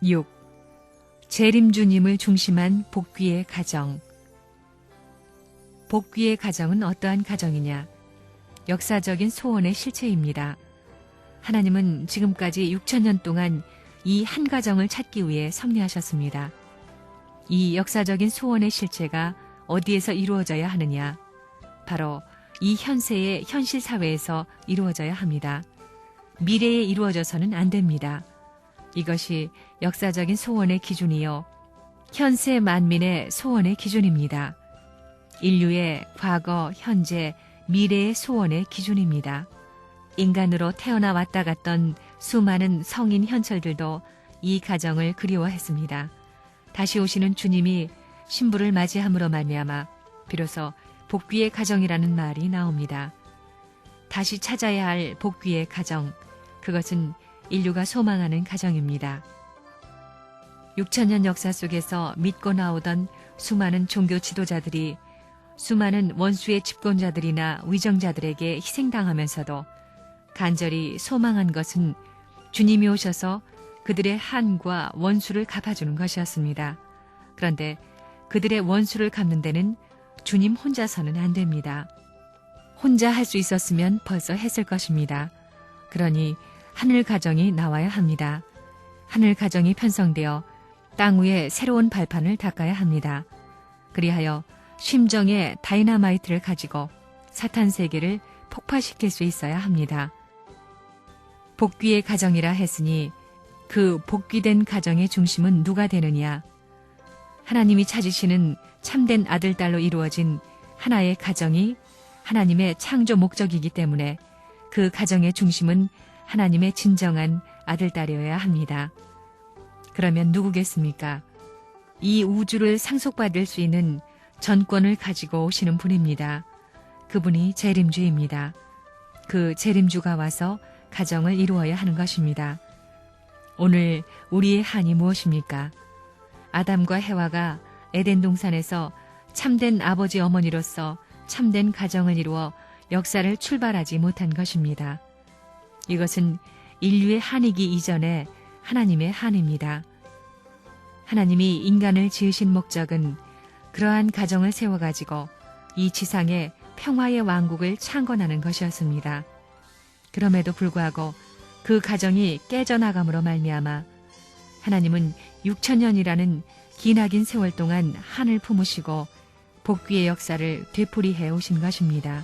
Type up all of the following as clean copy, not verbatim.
6. 재림주님을 중심한 복귀의 가정. 복귀의 가정은 어떠한 가정이냐? 역사적인 소원의 실체입니다. 하나님은 지금까지 6천년 동안 이 한 가정을 찾기 위해 섭리하셨습니다. 이 역사적인 소원의 실체가 어디에서 이루어져야 하느냐? 바로 이 현세의 현실 사회에서 이루어져야 합니다. 미래에 이루어져서는 안 됩니다. 이것이 역사적인 소원의 기준이요, 현세 만민의 소원의 기준입니다. 인류의 과거, 현재, 미래의 소원의 기준입니다. 인간으로 태어나 왔다 갔던 수많은 성인 현철들도 이 가정을 그리워했습니다. 다시 오시는 주님이 신부를 맞이함으로 말미암아 비로소 복귀의 가정이라는 말이 나옵니다. 다시 찾아야 할 복귀의 가정, 그것은 인류가 소망하는 가정입니다. 6천년 역사 속에서 믿고 나오던 수많은 종교 지도자들이 수많은 원수의 집권자들이나 위정자들에게 희생당하면서도 간절히 소망한 것은 주님이 오셔서 그들의 한과 원수를 갚아주는 것이었습니다. 그런데 그들의 원수를 갚는 데는 주님 혼자서는 안 됩니다. 혼자 할 수 있었으면 벌써 했을 것입니다. 그러니 하늘 가정이 나와야 합니다. 하늘 가정이 편성되어 땅 위에 새로운 발판을 닦아야 합니다. 그리하여 심정의 다이너마이트를 가지고 사탄 세계를 폭파시킬 수 있어야 합니다. 복귀의 가정이라 했으니 그 복귀된 가정의 중심은 누가 되느냐? 하나님이 찾으시는 참된 아들, 딸로 이루어진 하나의 가정이 하나님의 창조 목적이기 때문에 그 가정의 중심은 하나님의 진정한 아들, 딸이어야 합니다. 그러면 누구겠습니까? 이 우주를 상속받을 수 있는 전권을 가지고 오시는 분입니다. 그분이 재림주입니다. 그 재림주가 와서 가정을 이루어야 하는 것입니다. 오늘 우리의 한이 무엇입니까? 아담과 해와가 에덴 동산에서 참된 아버지 어머니로서 참된 가정을 이루어 역사를 출발하지 못한 것입니다. 이것은 인류의 한이기 이전에 하나님의 한입니다. 하나님이 인간을 지으신 목적은 그러한 가정을 세워가지고 이 지상에 평화의 왕국을 창건하는 것이었습니다. 그럼에도 불구하고 그 가정이 깨져나감으로 말미암아 하나님은 6천년이라는 기나긴 세월 동안 한을 품으시고 복귀의 역사를 되풀이해 오신 것입니다.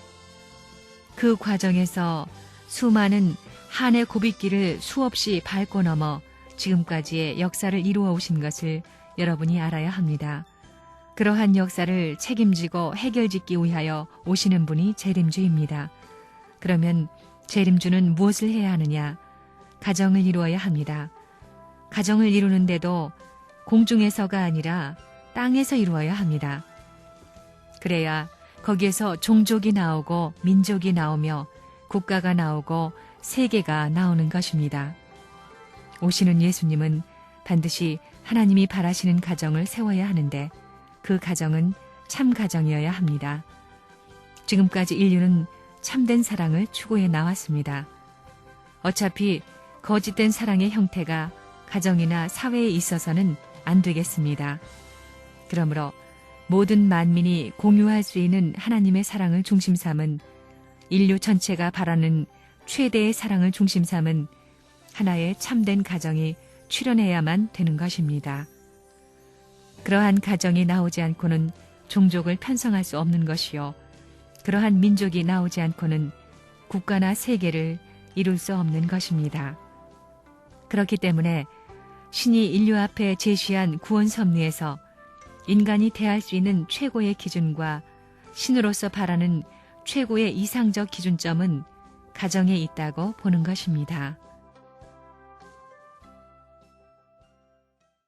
그 과정에서 수많은 한의 고빗길을 수없이 밟고 넘어 지금까지의 역사를 이루어 오신 것을 여러분이 알아야 합니다. 그러한 역사를 책임지고 해결짓기 위하여 오시는 분이 재림주입니다. 그러면 재림주는 무엇을 해야 하느냐? 가정을 이루어야 합니다. 가정을 이루는데도 공중에서가 아니라 땅에서 이루어야 합니다. 그래야 거기에서 종족이 나오고 민족이 나오며 국가가 나오고 세계가 나오는 것입니다. 오시는 예수님은 반드시 하나님이 바라시는 가정을 세워야 하는데 그 가정은 참 가정이어야 합니다. 지금까지 인류는 참된 사랑을 추구해 나왔습니다. 어차피 거짓된 사랑의 형태가 가정이나 사회에 있어서는 안 되겠습니다. 그러므로 모든 만민이 공유할 수 있는 하나님의 사랑을 중심 삼은, 인류 전체가 바라는 최대의 사랑을 중심 삼은 하나의 참된 가정이 출현해야만 되는 것입니다. 그러한 가정이 나오지 않고는 종족을 편성할 수 없는 것이요, 그러한 민족이 나오지 않고는 국가나 세계를 이룰 수 없는 것입니다. 그렇기 때문에 신이 인류 앞에 제시한 구원 섭리에서 인간이 대할 수 있는 최고의 기준과 신으로서 바라는 최고의 이상적 기준점은 가정에 있다고 보는 것입니다.